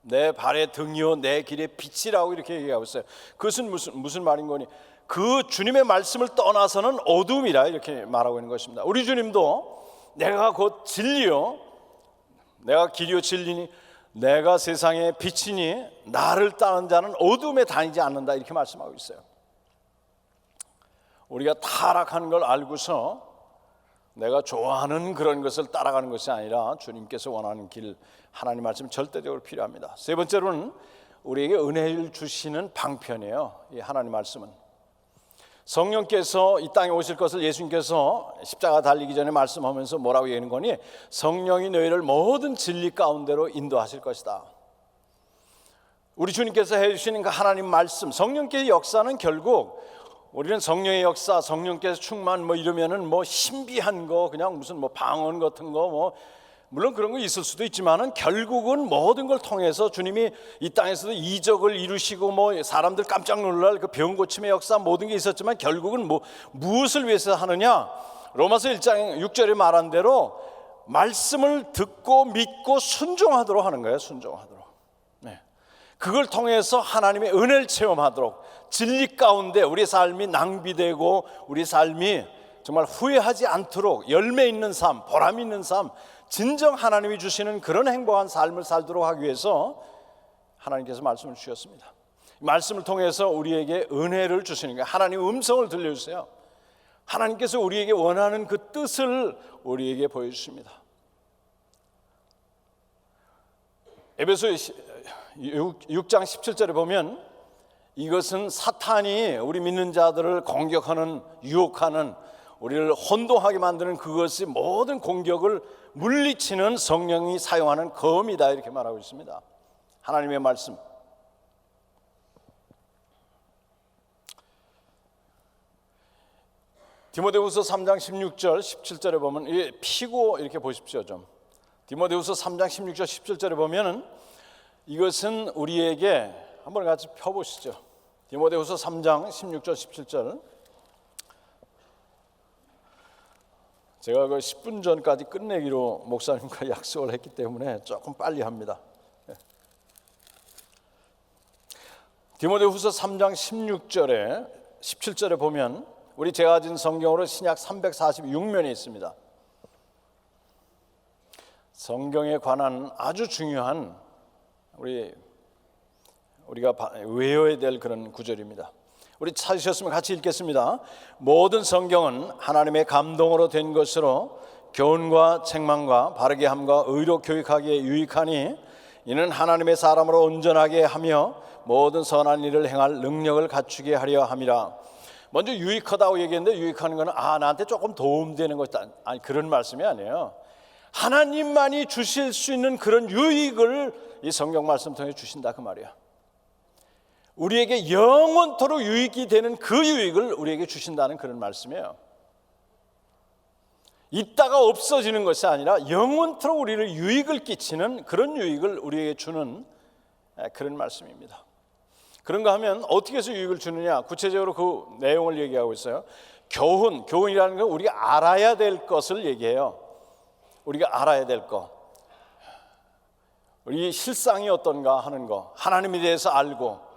내 발의 등이요 내 길의 빛이라고 이렇게 얘기하고 있어요. 그것은 무슨 말인 거니? 그 주님의 말씀을 떠나서는 어둠이라 이렇게 말하고 있는 것입니다. 우리 주님도 내가 곧 진리요, 내가 길이요 진리니 내가 세상의 빛이니 나를 따르는 자는 어둠에 다니지 않는다 이렇게 말씀하고 있어요. 우리가 타락하는 걸 알고서 내가 좋아하는 그런 것을 따라가는 것이 아니라 주님께서 원하는 길, 하나님 말씀 절대적으로 필요합니다. 세 번째로는 우리에게 은혜를 주시는 방편이에요. 이 하나님 말씀은 성령께서 이 땅에 오실 것을 예수님께서 십자가 달리기 전에 말씀하면서 뭐라고 얘기하는 거니? 성령이 너희를 모든 진리 가운데로 인도하실 것이다. 우리 주님께서 해주시는 그 하나님 말씀, 성령께의 역사는 결국 우리는 성령의 역사, 성령께서 충만 이러면은 신비한 거, 그냥 무슨 방언 같은 거 물론 그런 거 있을 수도 있지만은 결국은 모든 걸 통해서 주님이 이 땅에서도 이적을 이루시고 사람들 깜짝 놀랄 그 병 고침의 역사 모든 게 있었지만 결국은 무엇을 위해서 하느냐? 로마서 1장 6절에 말한 대로 말씀을 듣고 믿고 순종하도록 하는 거예요. 순종하도록. 네. 그걸 통해서 하나님의 은혜를 체험하도록, 진리 가운데 우리 삶이 낭비되고 우리 삶이 정말 후회하지 않도록 열매 있는 삶, 보람 있는 삶, 진정 하나님이 주시는 그런 행복한 삶을 살도록 하기 위해서 하나님께서 말씀을 주셨습니다. 말씀을 통해서 우리에게 은혜를 주시는 거예요. 하나님의 음성을 들려주세요. 하나님께서 우리에게 원하는 그 뜻을 우리에게 보여주십니다. 에베소 6장 17절에 보면 이것은 사탄이 우리 믿는 자들을 공격하는, 유혹하는, 우리를 혼동하게 만드는 그것이 모든 공격을 물리치는 성령이 사용하는 검이다, 이렇게 말하고 있습니다. 하나님의 말씀. 디모데후서 3장 16절 17절에 보면 피고 이렇게 보십시오. 좀 디모데후서 3장 16절 17절에 보면은 이것은 우리에게 한번 같이 펴보시죠. 디모데후서 3장 16절 17절. 제가 그 10분 전까지 끝내기로 목사님과 약속을 했기 때문에 조금 빨리 합니다. 디모데후서 3장 16절에 17절에 보면 우리 제가 가진 성경으로 신약 346면이 있습니다. 성경에 관한 아주 중요한 우리가 외워야 될 그런 구절입니다. 우리 찾으셨으면 같이 읽겠습니다. 모든 성경은 하나님의 감동으로 된 것으로 교훈과 책망과 바르게 함과 의로 교육하기에 유익하니 이는 하나님의 사람으로 온전하게 하며 모든 선한 일을 행할 능력을 갖추게 하려 함이라. 먼저 유익하다고 얘기했는데 유익하는 것은 나한테 조금 도움되는 것이다. 아니, 그런 말씀이 아니에요. 하나님만이 주실 수 있는 그런 유익을 이 성경 말씀 통해 주신다, 그 말이야. 우리에게 영원토록 유익이 되는 그 유익을 우리에게 주신다는 그런 말씀이에요. 있다가 없어지는 것이 아니라 영원토록 우리를 유익을 끼치는 그런 유익을 우리에게 주는 그런 말씀입니다. 그런가 하면 어떻게 해서 유익을 주느냐, 구체적으로 그 내용을 얘기하고 있어요. 교훈이라는 건 우리가 알아야 될 것을 얘기해요. 우리가 알아야 될 것, 우리 실상이 어떤가 하는 것, 하나님에 대해서 알고,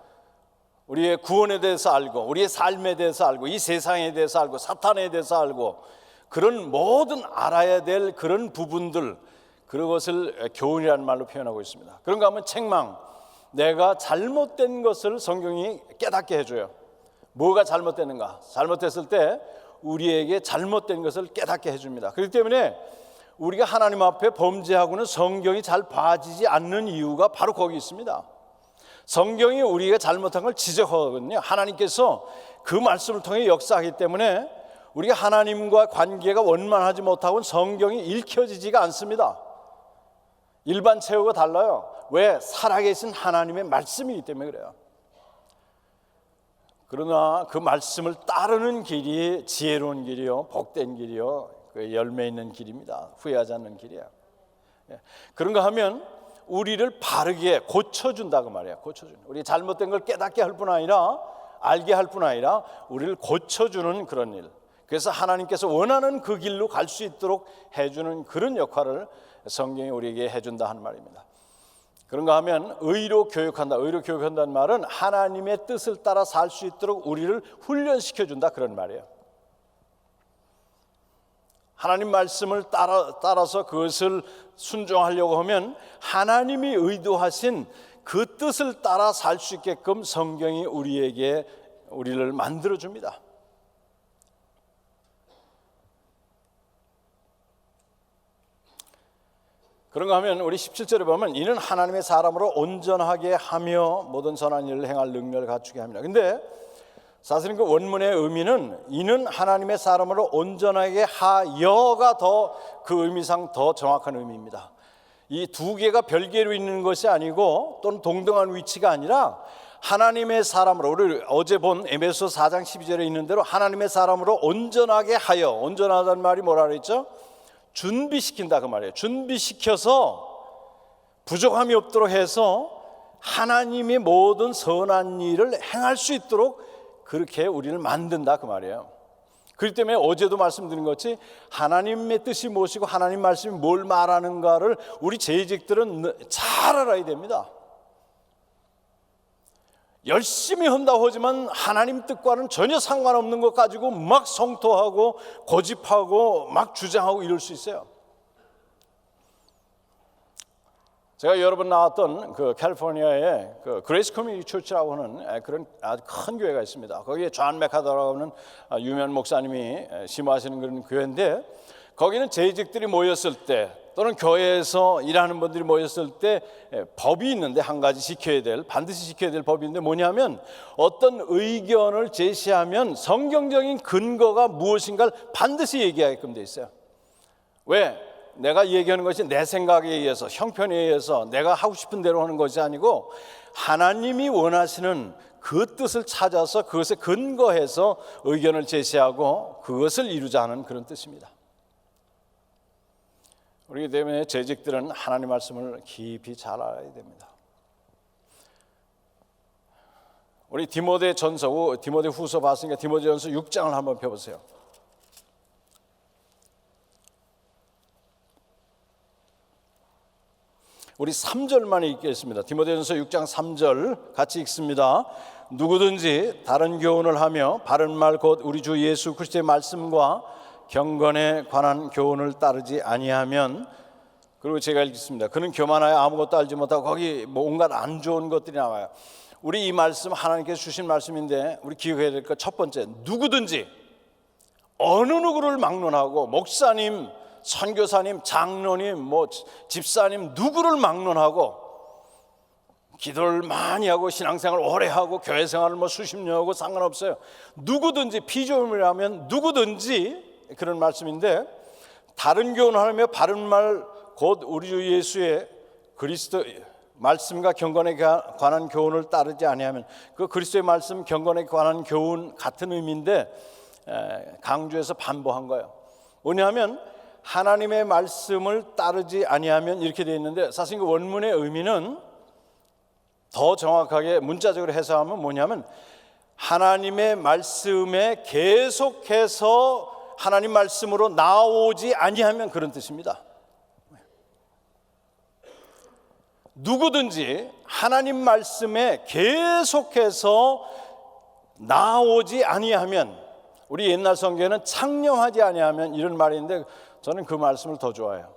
우리의 구원에 대해서 알고, 우리의 삶에 대해서 알고, 이 세상에 대해서 알고, 사탄에 대해서 알고, 그런 모든 알아야 될 그런 부분들, 그것을 교훈이라는 말로 표현하고 있습니다. 그런가 하면 책망, 내가 잘못된 것을 성경이 깨닫게 해줘요. 뭐가 잘못되는가? 잘못됐을 때 우리에게 잘못된 것을 깨닫게 해줍니다. 그렇기 때문에 우리가 하나님 앞에 범죄하고는 성경이 잘 봐지지 않는 이유가 바로 거기 있습니다. 성경이 우리가 잘못한 걸 지적하거든요. 하나님께서 그 말씀을 통해 역사하기 때문에 우리가 하나님과 관계가 원만하지 못하고는 성경이 읽혀지지가 않습니다. 일반 체육과 달라요. 왜? 살아계신 하나님의 말씀이기 때문에 그래요. 그러나 그 말씀을 따르는 길이 지혜로운 길이요, 복된 길이요, 그 열매 있는 길입니다. 후회하지 않는 길이에요. 그런가 하면 우리를 바르게 고쳐준다고 말이에요. 고쳐주는, 우리 잘못된 걸 깨닫게 할 뿐 아니라, 알게 할 뿐 아니라 우리를 고쳐주는 그런 일. 그래서 하나님께서 원하는 그 길로 갈 수 있도록 해주는 그런 역할을 성경이 우리에게 해준다 하는 말입니다. 그런가 하면 의로 교육한다. 의로 교육한다는 말은 하나님의 뜻을 따라 살 수 있도록 우리를 훈련시켜준다, 그런 말이에요. 하나님 말씀을 따라서 그것을 순종하려고 하면 하나님이 의도하신 그 뜻을 따라 살 수 있게끔 성경이 우리를 만들어줍니다. 그런가 하면 우리 17절에 보면 이는 하나님의 사람으로 온전하게 하며 모든 선한 일을 행할 능력을 갖추게 합니다. 근데 사실은 그 원문의 의미는 이는 하나님의 사람으로 온전하게 하여가 더 그 의미상 더 정확한 의미입니다. 이 두 개가 별개로 있는 것이 아니고 또는 동등한 위치가 아니라 하나님의 사람으로, 우리 어제 본 에베소 4장 12절에 있는 대로 하나님의 사람으로 온전하게 하여, 온전하다는 말이 뭐라 그랬죠? 준비시킨다 그 말이에요. 준비시켜서 부족함이 없도록 해서 하나님의 모든 선한 일을 행할 수 있도록 그렇게 우리를 만든다 그 말이에요. 그렇기 때문에 어제도 말씀드린 것이 하나님의 뜻이 무엇이고 하나님 말씀이 뭘 말하는가를 우리 재직들은 잘 알아야 됩니다. 열심히 한다고 하지만 하나님 뜻과는 전혀 상관없는 것 가지고 막 성토하고 고집하고 막 주장하고 이럴 수 있어요. 제가 여러 번 나왔던 그 캘리포니아의 그 그레이스 커뮤니티 처치라고 하는 그런 아주 큰 교회가 있습니다. 거기에 존 맥하더라고 하는 유명한 목사님이 심호하시는 그런 교회인데, 거기는 재직들이 모였을 때 또는 교회에서 일하는 분들이 모였을 때 법이 있는데, 한 가지 반드시 지켜야 될 법이 있는데 뭐냐면, 어떤 의견을 제시하면 성경적인 근거가 무엇인가를 반드시 얘기하게끔 돼 있어요. 왜? 내가 얘기하는 것이 내 생각에 의해서, 형편에 의해서 내가 하고 싶은 대로 하는 것이 아니고 하나님이 원하시는 그 뜻을 찾아서 그것에 근거해서 의견을 제시하고 그것을 이루자 하는 그런 뜻입니다. 그렇기 때문에 재직들은 하나님 말씀을 깊이 잘 알아야 됩니다. 우리 디모데 후서 봤으니까 디모데전서 6장을 한번 펴보세요. 우리 3절만 읽겠습니다. 디모데전서 6장 3절 같이 읽습니다. 누구든지 다른 교훈을 하며 바른 말 곧 우리 주 예수 그리스도의 말씀과 경건에 관한 교훈을 따르지 아니하면, 그리고 제가 읽겠습니다. 그는 교만하여 아무것도 알지 못하고, 거기 뭐 온갖 안 좋은 것들이 나와요. 우리 이 말씀 하나님께서 주신 말씀인데 우리 기억해야 될 것 첫 번째, 누구든지 어느 누구를 막론하고, 목사님, 선교사님, 장로님, 뭐 집사님 누구를 막론하고 기도를 많이 하고 신앙생활 오래 하고 교회 생활을 뭐 수십 년 하고 상관없어요. 누구든지, 피조물이라면 누구든지 그런 말씀인데, 다른 교훈을 하며 바른 말 곧 우리 주 예수의 그리스도 말씀과 경건에 관한 교훈을 따르지 아니하면, 그 그리스도의 말씀, 경건에 관한 교훈 같은 의미인데 강조해서 반복한 거예요. 뭐냐면 하나님의 말씀을 따르지 아니하면 이렇게 되어 있는데, 사실 그 원문의 의미는 더 정확하게 문자적으로 해석하면 뭐냐면, 하나님의 말씀에 계속해서 하나님 말씀으로 나오지 아니하면, 그런 뜻입니다. 누구든지 하나님 말씀에 계속해서 나오지 아니하면, 우리 옛날 성경에는 창념하지 아니하면 이런 말이 있는데 저는 그 말씀을 더 좋아해요.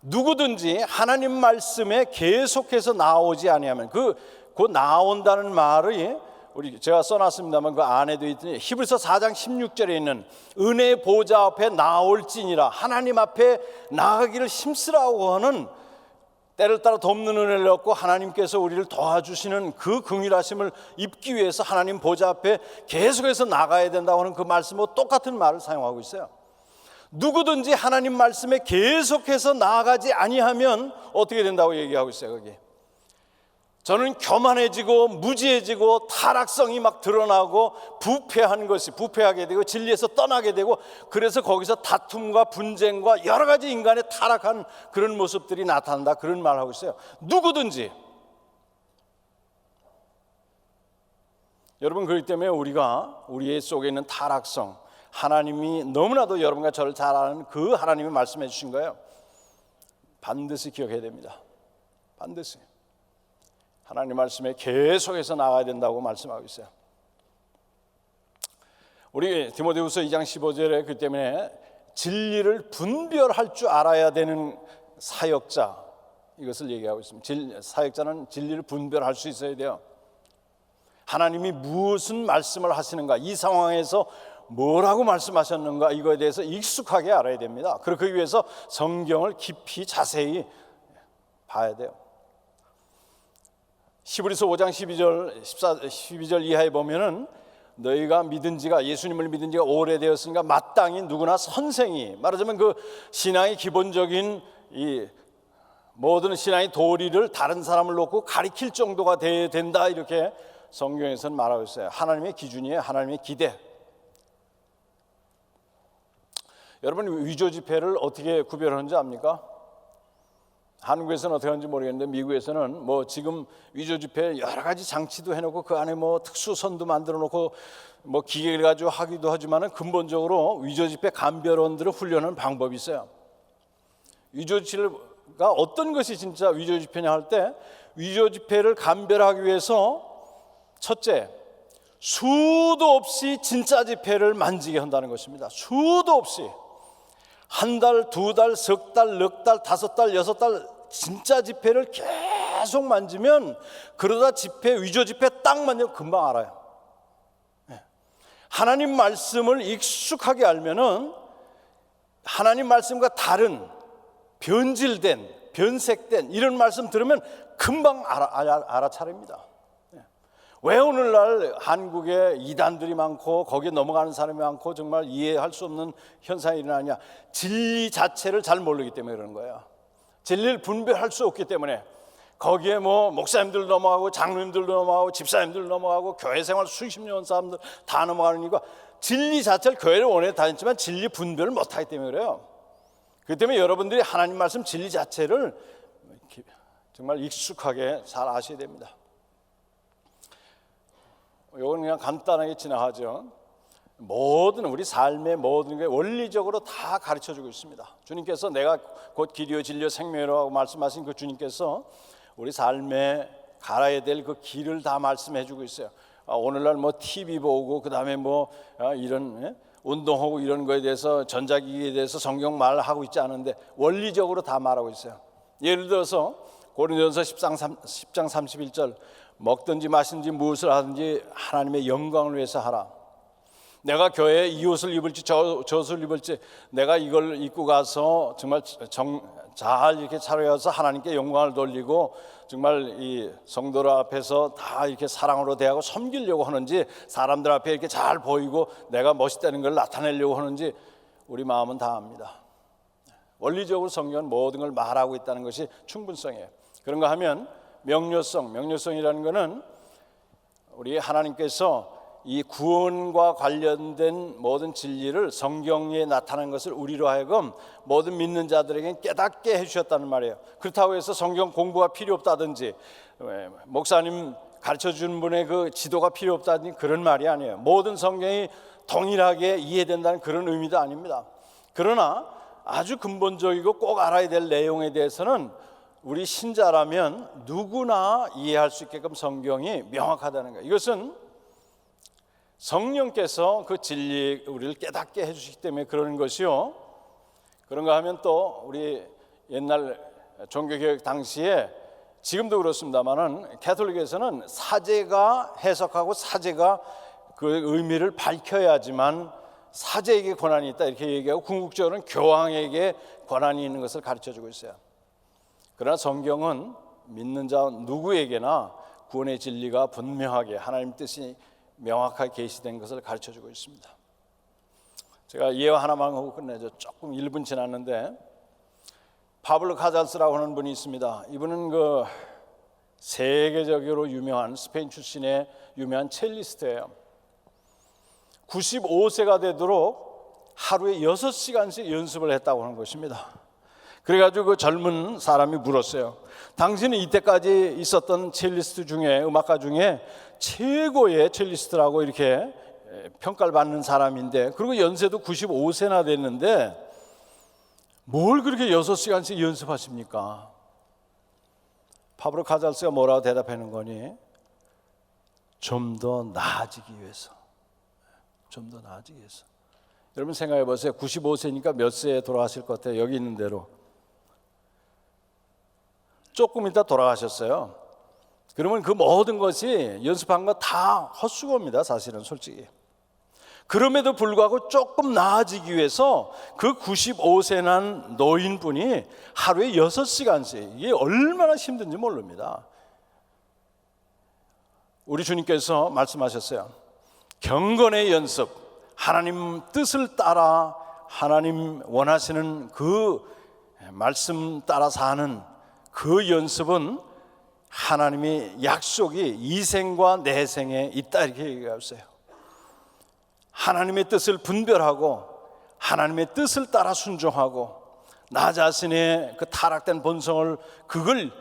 누구든지 하나님 말씀에 계속해서 나오지 아니하면, 그 나온다는 말이 제가 써놨습니다만 그 안에도 있더니 히브리서 4장 16절에 있는 은혜의 보좌 앞에 나올지니라, 하나님 앞에 나가기를 힘쓰라고 하는, 때를 따라 돕는 은혜를 얻고 하나님께서 우리를 도와주시는 그 긍휼하심을 입기 위해서 하나님 보좌 앞에 계속해서 나가야 된다고 하는 그 말씀과 똑같은 말을 사용하고 있어요. 누구든지 하나님 말씀에 계속해서 나아가지 아니하면 어떻게 된다고 얘기하고 있어요. 거기 저는 교만해지고 무지해지고 타락성이 막 드러나고 부패하게 되고 진리에서 떠나게 되고, 그래서 거기서 다툼과 분쟁과 여러 가지 인간의 타락한 그런 모습들이 나타난다, 그런 말을 하고 있어요. 누구든지. 여러분, 그렇기 때문에 우리의 속에 있는 타락성, 하나님이 너무나도 여러분과 저를 잘 아는 그 하나님이 말씀해 주신 거예요. 반드시 기억해야 됩니다. 반드시 하나님 말씀에 계속해서 나가야 된다고 말씀하고 있어요. 우리 디모데후서 2장 15절에 그 때문에 진리를 분별할 줄 알아야 되는 사역자, 이것을 얘기하고 있습니다. 사역자는 진리를 분별할 수 있어야 돼요. 하나님이 무슨 말씀을 하시는가, 이 상황에서 뭐라고 말씀하셨는가, 이거에 대해서 익숙하게 알아야 됩니다. 그러기 위해서 성경을 깊이 자세히 봐야 돼요. 히브리서 5장 12절 이하에 보면은 너희가 믿은 지가, 예수님을 믿은 지가 오래되었으니까 마땅히 누구나 선생이, 말하자면 그 신앙의 기본적인 이 모든 신앙의 도리를 다른 사람을 놓고 가리킬 정도가 돼야 된다, 이렇게 성경에서는 말하고 있어요. 하나님의 기준이에요. 하나님의 기대. 여러분, 위조 지폐를 어떻게 구별하는지 압니까? 한국에서는 어떻게 하는지 모르겠는데 미국에서는 뭐 지금 위조 지폐 여러 가지 장치도 해놓고 그 안에 뭐 특수선도 만들어 놓고 뭐 기계를 가지고 하기도 하지만은 근본적으로 위조 지폐 감별원들을 훈련하는 방법이 있어요. 위조 지폐가 어떤 것이 진짜 위조 지폐냐 할 때, 위조 지폐를 감별하기 위해서 첫째, 수도 없이 진짜 지폐를 만지게 한다는 것입니다. 수도 없이 한 달, 두 달, 석 달, 넉 달, 다섯 달, 여섯 달 진짜 지폐를 계속 만지면, 그러다 지폐, 위조 지폐 딱 만지면 금방 알아요. 하나님 말씀을 익숙하게 알면은 하나님 말씀과 다른 변질된, 변색된 이런 말씀 들으면 금방 알아차립니다. 왜 오늘날 한국에 이단들이 많고 거기에 넘어가는 사람이 많고 정말 이해할 수 없는 현상이 일어나냐? 진리 자체를 잘 모르기 때문에 그런 거예요. 진리를 분별할 수 없기 때문에. 거기에 뭐 목사님들 넘어가고 장로님들 넘어가고 집사님들 넘어가고 교회 생활 수십 년 사람들 다 넘어가는 이유가, 진리 자체를 교회를 오래 다녔지만 진리 분별을 못하기 때문에 그래요. 그렇기 때문에 여러분들이 하나님 말씀 진리 자체를 정말 익숙하게 잘 아셔야 됩니다. 이건 그냥 간단하게 지나가죠. 모든 우리 삶의 모든 게 원리적으로 다 가르쳐주고 있습니다. 주님께서 내가 곧 길이요 진리요 생명이라고 말씀하신 그 주님께서 우리 삶에 갈아야 될 그 길을 다 말씀해주고 있어요. 오늘날 뭐 TV 보고 그 다음에 뭐 이런 운동하고 이런 거에 대해서, 전자기기에 대해서 성경 말하고 있지 않은데 원리적으로 다 말하고 있어요. 예를 들어서 고린도전서 10장 31절, 먹든지 마시든지 무엇을 하든지 하나님의 영광을 위해서 하라. 내가 교회에 이 옷을 입을지 저 옷을 입을지 내가 이걸 입고 가서 정말 잘 이렇게 차려서 하나님께 영광을 돌리고 정말 이 성도들 앞에서 다 이렇게 사랑으로 대하고 섬기려고 하는지, 사람들 앞에 이렇게 잘 보이고 내가 멋있다는 걸 나타내려고 하는지 우리 마음은 다 압니다. 원리적으로 성경은 모든 걸 말하고 있다는 것이 충분성이에요. 그런가 하면 명료성이라는 것은 우리 하나님께서 이 구원과 관련된 모든 진리를 성경에 나타난 것을 우리로 하여금 모든 믿는 자들에게 깨닫게 해주셨다는 말이에요. 그렇다고 해서 성경 공부가 필요 없다든지 목사님 가르쳐주는 분의 그 지도가 필요 없다든지 그런 말이 아니에요. 모든 성경이 동일하게 이해된다는 그런 의미도 아닙니다. 그러나 아주 근본적이고 꼭 알아야 될 내용에 대해서는 우리 신자라면 누구나 이해할 수 있게끔 성경이 명확하다는 거예요. 이것은 성령께서 그 진리 우리를 깨닫게 해주시기 때문에 그러는 것이요. 그런가 하면 또 우리 옛날 종교개혁 당시에, 지금도 그렇습니다만은 가톨릭에서는 사제가 해석하고 사제가 그 의미를 밝혀야지만 사제에게 권한이 있다 이렇게 얘기하고, 궁극적으로는 교황에게 권한이 있는 것을 가르쳐주고 있어요. 그러나 성경은 믿는 자 누구에게나 구원의 진리가 분명하게 하나님 뜻이 명확하게 계시된 것을 가르쳐주고 있습니다. 제가 예화 하나만 하고 끝내죠. 조금 1분 지났는데, 파블로 카잘스라고 하는 분이 있습니다. 이분은 그 세계적으로 유명한 스페인 출신의 유명한 첼리스트예요. 95세가 되도록 하루에 6시간씩 연습을 했다고 하는 것입니다. 그래가지고 그 젊은 사람이 물었어요. 당신은 이때까지 있었던 첼리스트 중에, 음악가 중에 최고의 첼리스트라고 이렇게 평가를 받는 사람인데, 그리고 연세도 95세나 됐는데 뭘 그렇게 6시간씩 연습하십니까? 파브로 카잘스가 뭐라고 대답하는 거니? 좀 더 나아지기 위해서. 좀 더 나아지기 위해서. 여러분 생각해 보세요. 95세니까 몇 세에 돌아가실 것 같아요? 여기 있는 대로. 조금 있다 돌아가셨어요. 그러면 그 모든 것이 연습한 거 다 헛수고입니다. 사실은 솔직히. 그럼에도 불구하고 조금 나아지기 위해서 그 95세 난 노인분이 하루에 6시간씩, 이게 얼마나 힘든지 모릅니다. 우리 주님께서 말씀하셨어요. 경건의 연습, 하나님 뜻을 따라 하나님 원하시는 그 말씀 따라 사는 그 연습은 하나님의 약속이 이 생과 내 생에 있다, 이렇게 얘기했어요. 하나님의 뜻을 분별하고 하나님의 뜻을 따라 순종하고 나 자신의 그 타락된 본성을 그걸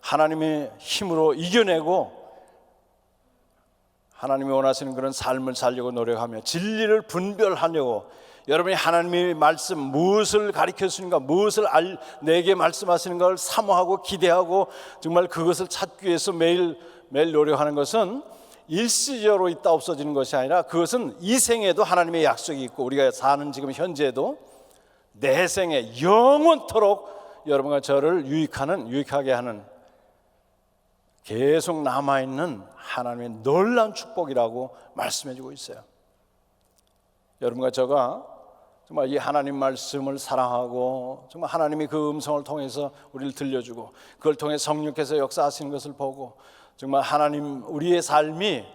하나님의 힘으로 이겨내고 하나님이 원하시는 그런 삶을 살려고 노력하며 진리를 분별하려고, 여러분이 하나님의 말씀 무엇을 가르쳐 주시는가, 무엇을 내게 말씀하시는 걸 사모하고 기대하고 정말 그것을 찾기 위해서 매일 노력하는 것은 일시적으로 있다 없어지는 것이 아니라 그것은 이 생에도 하나님의 약속이 있고 우리가 사는 지금 현재에도 내 생에 영원토록 여러분과 저를 유익하게 하는 계속 남아있는 하나님의 놀라운 축복이라고 말씀해주고 있어요. 여러분과 저가 정말 이 하나님 말씀을 사랑하고 정말 하나님이 그 음성을 통해서 우리를 들려주고 그걸 통해 성령께서 역사하시는 것을 보고 정말 하나님 우리의 삶이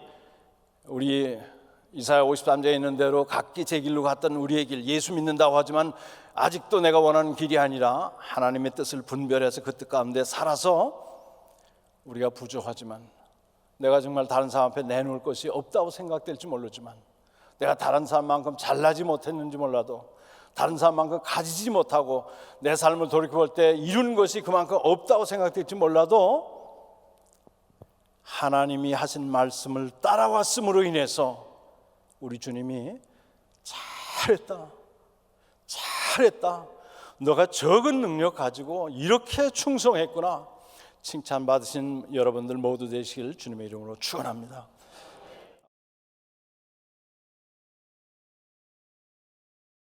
우리 이사야 53장에 있는 대로 각기 제 길로 갔던 우리의 길, 예수 믿는다고 하지만 아직도 내가 원하는 길이 아니라 하나님의 뜻을 분별해서 그 뜻 가운데 살아서 우리가 부족하지만 내가 정말 다른 사람 앞에 내놓을 것이 없다고 생각될지 모르지만 내가 다른 사람만큼 잘나지 못했는지 몰라도 다른 사람만큼 가지지 못하고 내 삶을 돌이켜볼 때 이룬 것이 그만큼 없다고 생각될지 몰라도 하나님이 하신 말씀을 따라왔음으로 인해서 우리 주님이 잘했다, 너가 적은 능력 가지고 이렇게 충성했구나 칭찬받으신 여러분들 모두 되시길 주님의 이름으로 축원합니다.